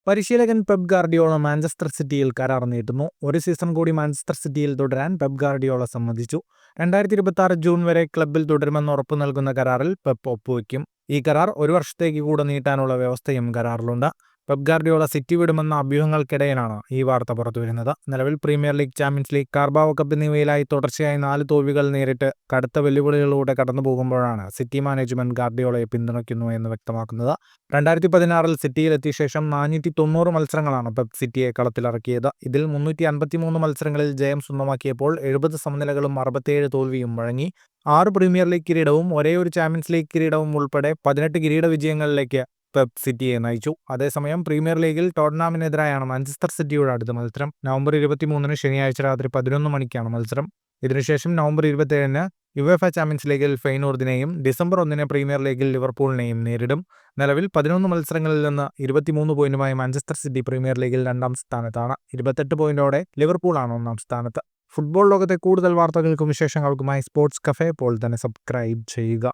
പരിശീലകൻ Pep Guardiola Manchester സിറ്റിയിൽ കരാർ നീട്ടുന്നു. ഒരു സീസൺ കൂടി മാഞ്ചസ്റ്റർ സിറ്റിയിൽ തുടരാൻ പെപ് ഗാർഡിയോള സമ്മതിച്ചു. 2026 ജൂൺ വരെ ക്ലബ്ബിൽ തുടരുമെന്ന് ഉറപ്പു നൽകുന്ന കരാറിൽ പെപ് ഒപ്പുവയ്ക്കും. ഈ കരാർ ഒരു വർഷത്തേക്ക് കൂടെ നീട്ടാനുള്ള വ്യവസ്ഥയും കരാറിലുണ്ട്. പെപ് ഗാർഡിയോള സിറ്റി വിടുമെന്ന അഭ്യൂഹങ്ങൾക്കിടയിലാണ് ഈ വാർത്ത പുറത്തുവരുന്നത്. നിലവിൽ Premier League, Champions League, Carabao Cup എന്നിവയിലായി തുടർച്ചയായി 4 തോൽവികൾ നേരിട്ട് കടുത്ത വെല്ലുവിളികളിലൂടെ കടന്നുപോകുമ്പോഴാണ് സിറ്റി മാനേജ്മെന്റ് ഗാർഡിയോളയെ പിന്തുണയ്ക്കുന്നു എന്ന് വ്യക്തമാക്കുന്നത്. 2016 സിറ്റിയിലെത്തിയ ശേഷം 490 മത്സരങ്ങളാണ് പെപ് സിറ്റിയെ കളത്തിലിറക്കിയത്. ഇതിൽ 353 മത്സരങ്ങളിൽ ജയം സ്വന്തമാക്കിയപ്പോൾ 70 സമനിലകളും 67 തോൽവിയും വഴങ്ങി. 6 പ്രീമിയർ ലീഗ് കിരീടവും ഒരേയൊരു ചാമ്പ്യൻസ് ലീഗ് കിരീടവും ഉൾപ്പെടെ 18 കിരീട വിജയങ്ങളിലേക്ക് പെപ് സിറ്റിയെ നയിച്ചു. അതേസമയം പ്രീമിയർ ലീഗിൽ ടോട്ടനാമിനെതിരായാണ് മാഞ്ചസ്റ്റർ സിറ്റിയുടെ അടുത്ത മത്സരം. നവംബർ 23 ശനിയാഴ്ച രാത്രി 11 മണിക്കാണ് മത്സരം. ഇതിനുശേഷം നവംബർ 27 യുവേഫ ചാമ്പ്യൻസ് ലീഗിൽ ഫെയ്നോർദിനെയും ഡിസംബർ 1 പ്രീമിയർ ലീഗിൽ ലിവർപൂളിനെയും നേരിടും. നിലവിൽ 11 മത്സരങ്ങളിൽ നിന്ന് 23 പോയിന്റുമായി മാഞ്ചസ്റ്റർ സിറ്റി പ്രീമിയർ ലീഗിൽ 2ാം സ്ഥാനത്താണ്. 28 പോയിന്റോടെ ലിവർപൂളാണ് 1ാം സ്ഥാനത്ത്. ഫുട്ബോൾ ലോകത്തെ കൂടുതൽ വാർത്തകൾക്കും വിശേഷങ്ങൾക്കുമായി സ്പോർട്സ് കഫേ ഇപ്പോൾ തന്നെ സബ്സ്ക്രൈബ് ചെയ്യുക.